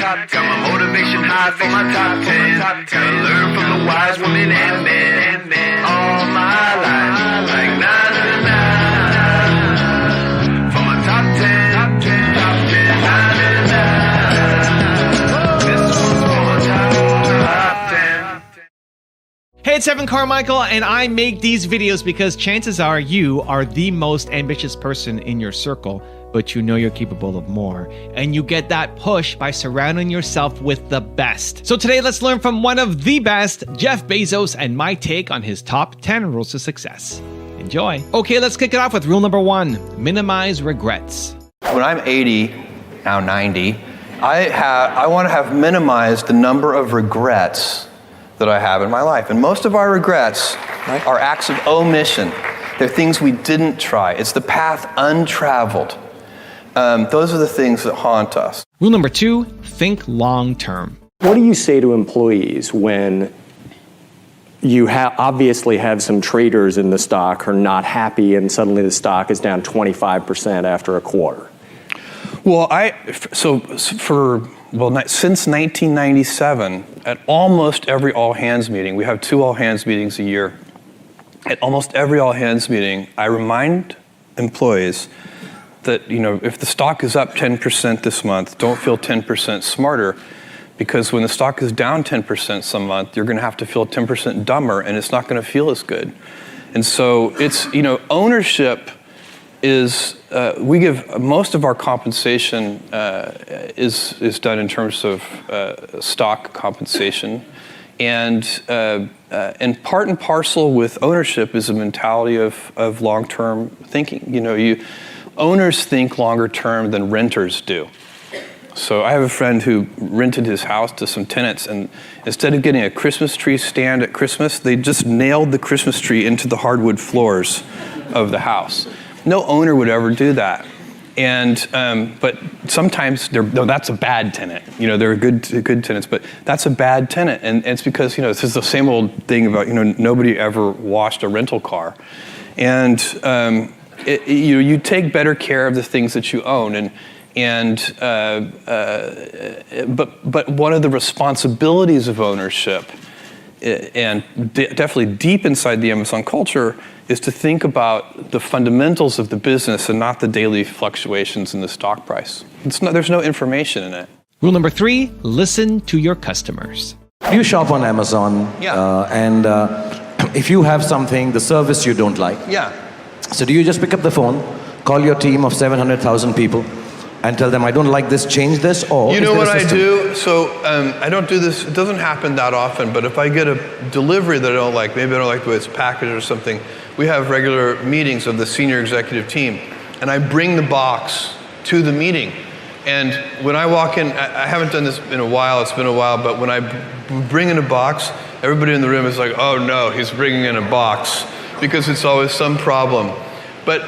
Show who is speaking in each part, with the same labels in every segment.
Speaker 1: Got my motivation high for my top 10. Gotta learn from the wise women and men. All my life, like 9 to 9. For my top 10, top 10, 9 to 9. This one's for my top 10.
Speaker 2: Hey, it's Evan Carmichael, and I make these videos because chances are you are the most ambitious person in your circle, but you know you're capable of more. And you get that push by surrounding yourself with the best. So today, let's learn from one of the best, Jeff Bezos, and my take on his top 10 rules to success. Enjoy. Okay, let's kick it off with rule number 1, minimize regrets.
Speaker 3: When I'm 80, now 90, I want to have minimized the number of regrets that I have in my life. And most of our regrets are acts of omission. They're things we didn't try. It's the path untraveled. Those are the things that haunt us.
Speaker 2: Rule number 2, think long term.
Speaker 4: What do you say to employees when you obviously have some traders in the stock who are not happy and suddenly the stock is down 25% after a quarter?
Speaker 3: Well, since 1997, at almost every all-hands meeting, we have 2 all-hands meetings a year. At almost every all-hands meeting, I remind employees that, if the stock is up 10% this month, don't feel 10% smarter, because when the stock is down 10% some month, you're going to have to feel 10% dumber, and it's not going to feel as good. And so it's, ownership is, we give most of our compensation is done in terms of stock compensation, and part and parcel with ownership is a mentality of long-term thinking. Owners think longer term than renters do. So I have a friend who rented his house to some tenants, and instead of getting a Christmas tree stand at Christmas, they just nailed the Christmas tree into the hardwood floors of the house. No owner would ever do that. And but sometimes that's a bad tenant. They're good tenants, but that's a bad tenant, and it's because this is the same old thing about nobody ever washed a rental car, and you take better care of the things that you own, but one of the responsibilities of ownership, and definitely deep inside the Amazon culture, is to think about the fundamentals of the business and not the daily fluctuations in the stock price. There's no information in it.
Speaker 2: Rule number 3, listen to your customers.
Speaker 5: You shop on Amazon, and if you have something, the service you don't like, so do you just pick up the phone, call your team of 700,000 people, and tell them, I don't like this, change this, or
Speaker 3: you know what I do? So I don't do this, it doesn't happen that often, but if I get a delivery that I don't like, maybe I don't like the way it's packaged or something, we have regular meetings of the senior executive team, and I bring the box to the meeting. And when I walk in, I haven't done this in a while, it's been a while, but when I bring in a box, everybody in the room is like, oh no, he's bringing in a box, because it's always some problem. But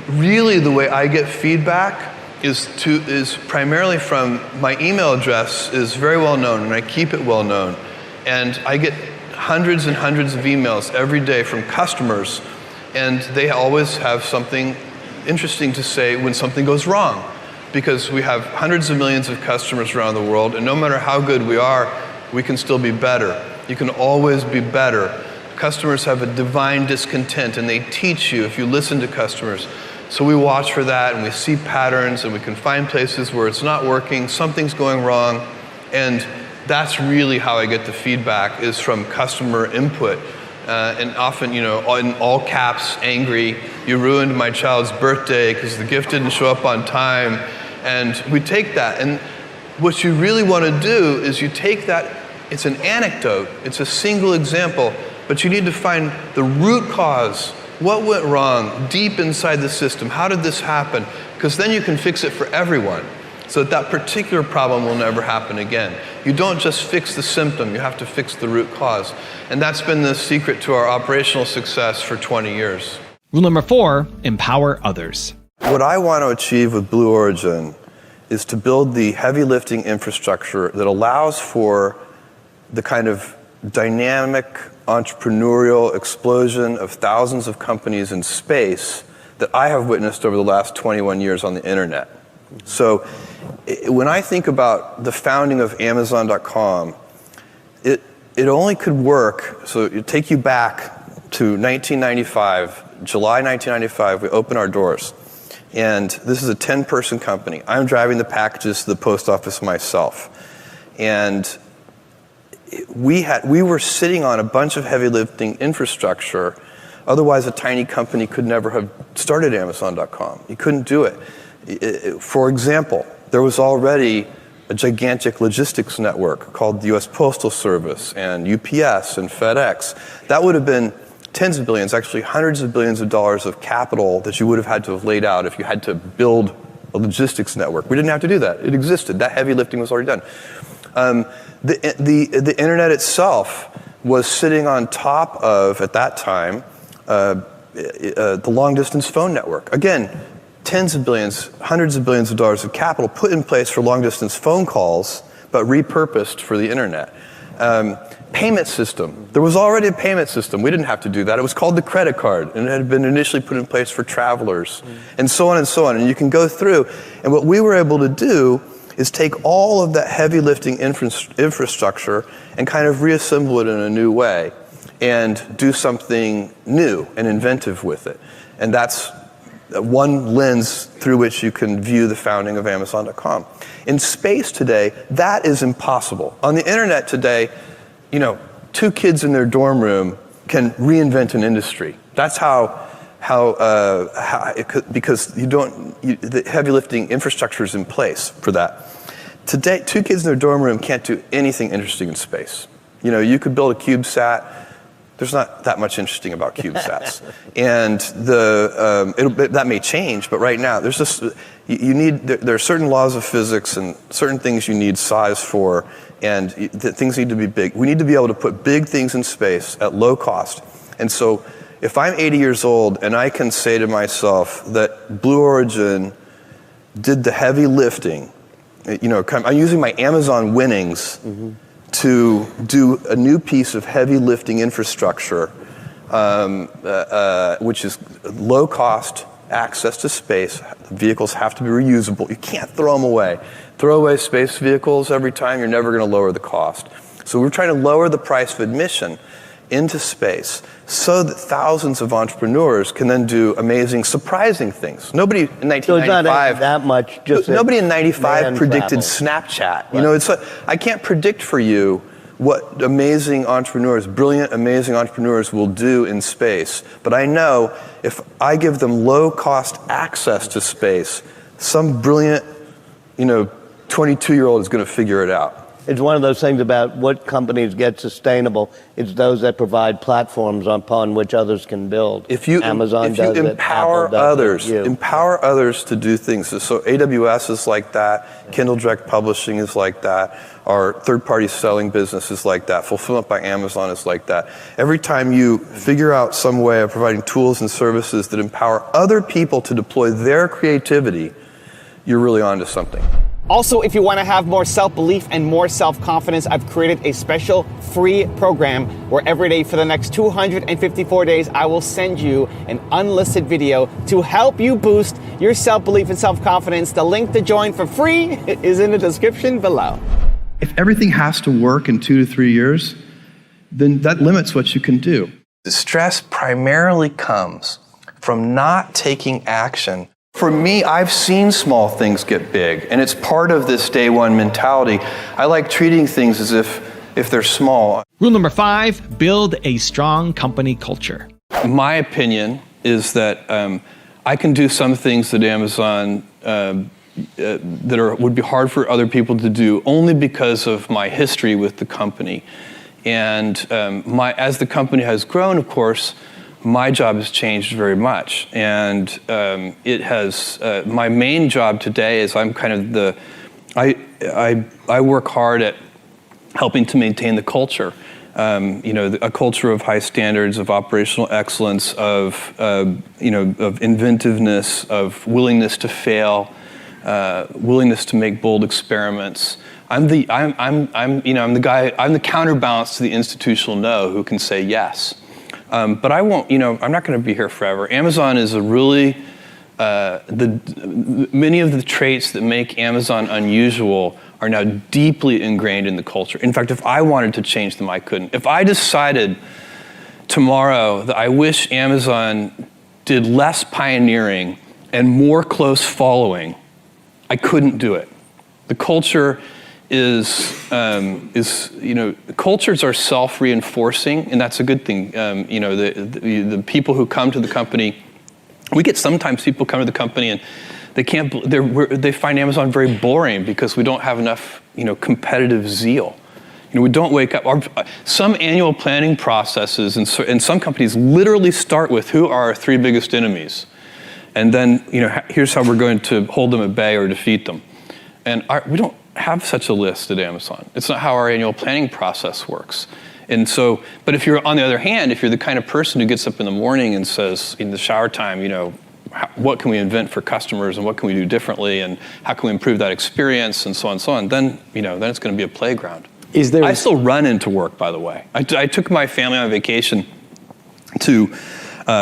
Speaker 3: really the way I get feedback is primarily from my email address is very well known, and I keep it well known. And I get hundreds and hundreds of emails every day from customers, and they always have something interesting to say when something goes wrong, because we have hundreds of millions of customers around the world, and no matter how good we are, we can still be better. You can always be better. Customers have a divine discontent, and they teach you if you listen to customers. So we watch for that, and we see patterns, and we can find places where it's not working, something's going wrong, and that's really how I get the feedback, is from customer input. And often, in all caps, angry, you ruined my child's birthday because the gift didn't show up on time. And we take that, and what you really want to do is you take that, it's an anecdote, it's a single example, but you need to find the root cause. What went wrong deep inside the system? How did this happen? Because then you can fix it for everyone, so that particular problem will never happen again. You don't just fix the symptom, you have to fix the root cause. And that's been the secret to our operational success for 20 years.
Speaker 2: Rule number 4, empower others.
Speaker 3: What I want to achieve with Blue Origin is to build the heavy lifting infrastructure that allows for the kind of dynamic entrepreneurial explosion of thousands of companies in space that I have witnessed over the last 21 years on the internet. So When I think about the founding of Amazon.com, it only could work, so it take you back to 1995, July 1995, we open our doors. And this is a 10-person company. I'm driving the packages to the post office myself. And we were sitting on a bunch of heavy lifting infrastructure. Otherwise, a tiny company could never have started Amazon.com. You couldn't do it. For example, there was already a gigantic logistics network called the US Postal Service and UPS and FedEx. That would have been tens of billions, actually hundreds of billions of dollars of capital that you would have had to have laid out if you had to build a logistics network. We didn't have to do that. It existed. That heavy lifting was already done. The internet itself was sitting on top of, at that time, the long distance phone network. Again, tens of billions, hundreds of billions of dollars of capital put in place for long distance phone calls, but repurposed for the internet. Payment system. There was already a payment system. We didn't have to do that. It was called the credit card, and it had been initially put in place for travelers, and so on and so on. And you can go through, and what we were able to do is take all of that heavy lifting infrastructure and kind of reassemble it in a new way and do something new and inventive with it. And that's one lens through which you can view the founding of Amazon.com. In space today, that is impossible. On the internet today, two kids in their dorm room can reinvent an industry. That's because the heavy lifting infrastructure is in place for that. Today, two kids in their dorm room can't do anything interesting in space. You could build a CubeSat. There's not that much interesting about CubeSats. And that may change, but right now, there are certain laws of physics and certain things you need size for, and things need to be big. We need to be able to put big things in space at low cost. And so if I'm 80 years old and I can say to myself that Blue Origin did the heavy lifting, I'm using my Amazon winnings to do a new piece of heavy lifting infrastructure, which is low cost access to space. The vehicles have to be reusable. You can't throw them away. Throw away space vehicles every time, you're never going to lower the cost. So we're trying to lower the price of admission into space so that thousands of entrepreneurs can then do amazing, surprising things. Nobody in 1995,
Speaker 6: so it's not that much.
Speaker 3: Nobody in 95 predicted
Speaker 6: travel.
Speaker 3: Snapchat. Right. I can't predict for you what amazing entrepreneurs, brilliant, amazing entrepreneurs will do in space. But I know if I give them low-cost access to space, some brilliant, 22-year-old is going to figure it out.
Speaker 6: It's one of those things about what companies get sustainable. It's those that provide platforms upon which others can build.
Speaker 3: If you empower others to do things. So AWS is like that. Kindle Direct Publishing is like that. Our third-party selling business is like that. Fulfillment by Amazon is like that. Every time you figure out some way of providing tools and services that empower other people to deploy their creativity, you're really onto something.
Speaker 2: Also, if you want to have more self-belief and more self-confidence, I've created a special free program where every day for the next 254 days, I will send you an unlisted video to help you boost your self-belief and self-confidence. The link to join for free is in the description below.
Speaker 3: If everything has to work in 2 to 3 years, then that limits what you can do. The stress primarily comes from not taking action. For me, I've seen small things get big, and it's part of this day one mentality. I like treating things as if they're small.
Speaker 2: Rule number 5, build a strong company culture.
Speaker 3: My opinion is that I can do some things that Amazon would be hard for other people to do only because of my history with the company. And as the company has grown, of course, my job has changed very much, and it has. My main job today is I'm kind of I work hard at helping to maintain the culture. A culture of high standards, of operational excellence, of inventiveness, of willingness to fail, willingness to make bold experiments. I'm the counterbalance to the institutional no who can say yes. But I won't, I'm not going to be here forever. Amazon is a really many of the traits that make Amazon unusual are now deeply ingrained in the culture. In fact, if I wanted to change them, I couldn't. If I decided tomorrow that I wish Amazon did less pioneering and more close following, I couldn't do it. The culture cultures are self-reinforcing, and that's a good thing. The people who come to the company, sometimes people come to the company and they find Amazon very boring because we don't have enough, competitive zeal. We don't wake up. Some annual planning processes and some companies literally start with who are our 3 biggest enemies, and then here's how we're going to hold them at bay or defeat them. And we don't have such a list at Amazon. It's not how our annual planning process works. And so, but if you're, on the other hand, if you're the kind of person who gets up in the morning and says, in the shower time, what can we invent for customers and what can we do differently and how can we improve that experience and so on, then it's going to be a playground. I still run into work, by the way. I took my family on vacation to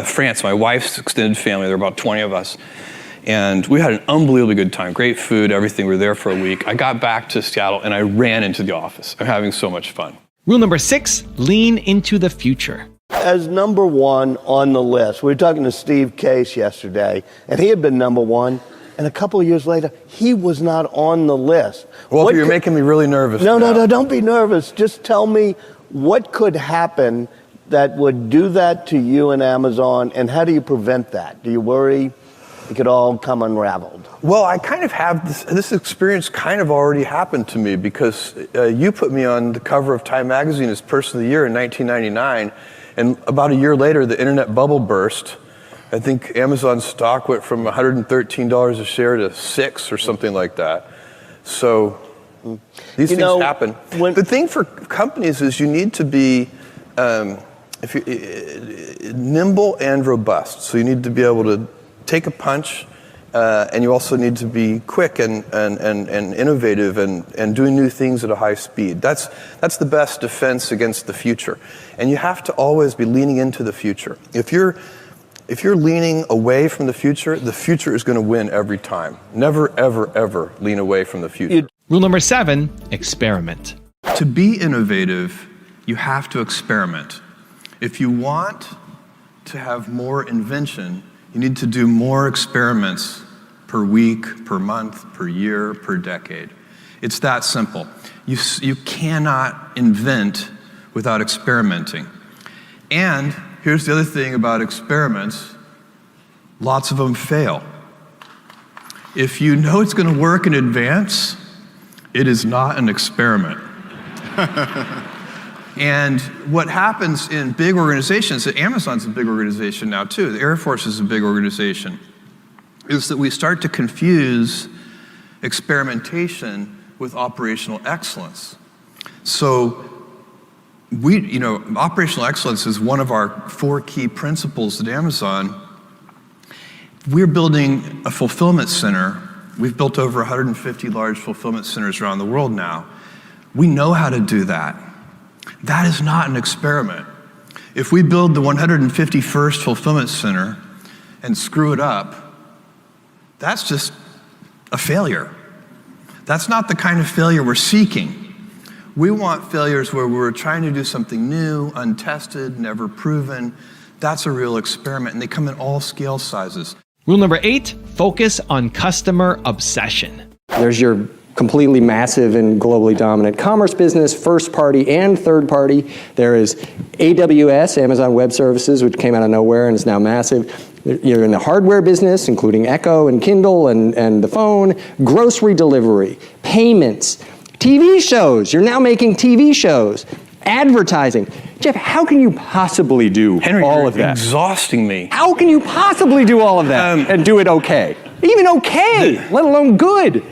Speaker 3: France, my wife's extended family. There were about 20 of us. And we had an unbelievably good time, great food, everything. We were there for a week. I got back to Seattle and I ran into the office. I'm having so much fun.
Speaker 2: Rule number 6, lean into the future.
Speaker 6: As number 1 on the list, we were talking to Steve Case yesterday, and he had been number 1, and a couple of years later, he was not on the list.
Speaker 3: Well, you're making me really nervous.
Speaker 6: No, don't be nervous. Just tell me what could happen that would do that to you and Amazon, and how do you prevent that? Do you worry it could all come unraveled?
Speaker 3: Well, I kind of have this experience kind of already happened to me because you put me on the cover of Time Magazine as Person of the Year in 1999, and about a year later, the internet bubble burst. I think Amazon stock went from $113 a share to $6 or something like that. So these things happen. The thing for companies is you need to be nimble and robust. So you need to be able to take a punch, and you also need to be quick and innovative and doing new things at a high speed. That's the best defense against the future. And you have to always be leaning into the future. If you're leaning away from the future is going to win every time. Never, ever, ever lean away from the future.
Speaker 2: Rule number 7, experiment.
Speaker 3: To be innovative, you have to experiment. If you want to have more invention, you need to do more experiments per week, per month, per year, per decade. It's that simple. You cannot invent without experimenting. And here's the other thing about experiments. Lots of them fail. If you know it's going to work in advance, it is not an experiment. And what happens in big organizations, Amazon's a big organization now too, the Air Force is a big organization, is that we start to confuse experimentation with operational excellence. So operational excellence is one of our 4 key principles at Amazon. We're building a fulfillment center. We've built over 150 large fulfillment centers around the world now. We know how to do that. That is not an experiment. If we build the 151st fulfillment center and screw it up, that's just a failure. That's not the kind of failure we're seeking. We want failures where we're trying to do something new, untested, never proven. That's a real experiment, and they come in all scale sizes.
Speaker 2: Rule number 8, focus on customer obsession.
Speaker 4: There's your completely massive and globally dominant commerce business, first party and third party. There is AWS, Amazon Web Services, which came out of nowhere and is now massive. You're in the hardware business, including Echo and Kindle and the phone, grocery delivery, payments, TV shows. You're now making TV shows, advertising. Jeff, how can you possibly do all of that?
Speaker 3: Exhausting me.
Speaker 4: How can you possibly do all of that and do it okay? Even okay, let alone good.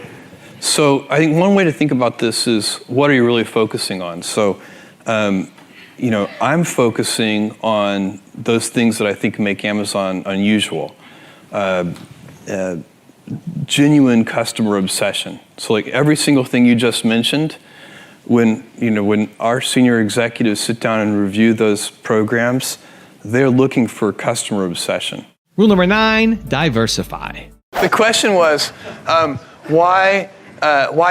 Speaker 3: So I think one way to think about this is, what are you really focusing on? So, I'm focusing on those things that I think make Amazon unusual. Genuine customer obsession. So like every single thing you just mentioned, when our senior executives sit down and review those programs, they're looking for customer obsession.
Speaker 2: Rule number 9, diversify.
Speaker 3: The question was, why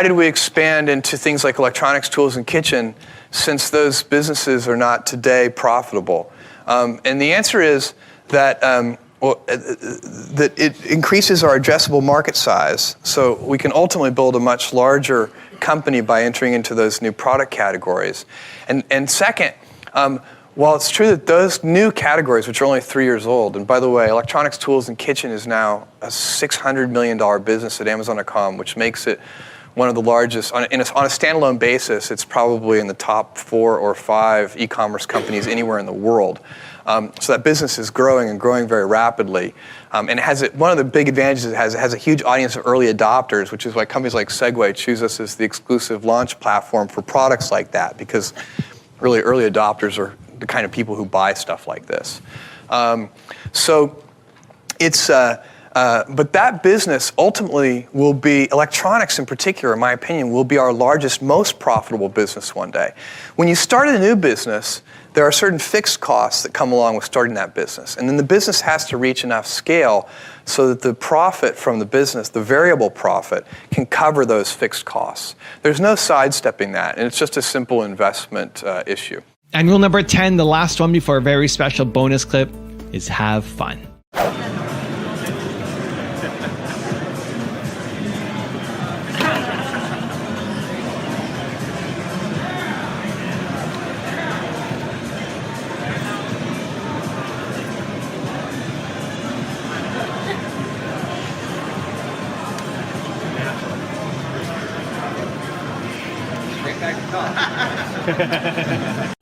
Speaker 3: did we expand into things like electronics, tools, and kitchen since those businesses are not today profitable? And the answer is that, that it increases our addressable market size, so we can ultimately build a much larger company by entering into those new product categories. And second, while it's true that those new categories, which are only 3 years old, and by the way, electronics, tools, and kitchen is now a $600 million business at Amazon.com, which makes it one of the largest, on a standalone basis, it's probably in the top 4 or 5 e-commerce companies anywhere in the world. So that business is growing and growing very rapidly. And it has one of the big advantages, it has a huge audience of early adopters, which is why companies like Segway choose us as the exclusive launch platform for products like that, because really early adopters are the kind of people who buy stuff like this. So it's, but that business ultimately will be, electronics in particular, in my opinion, will be our largest, most profitable business one day. When you start a new business, there are certain fixed costs that come along with starting that business. And then the business has to reach enough scale so that the profit from the business, the variable profit, can cover those fixed costs. There's no sidestepping that, and it's just a simple investment issue.
Speaker 2: And rule number 10, the last one before a very special bonus clip, is have fun.
Speaker 7: Straight back to talk.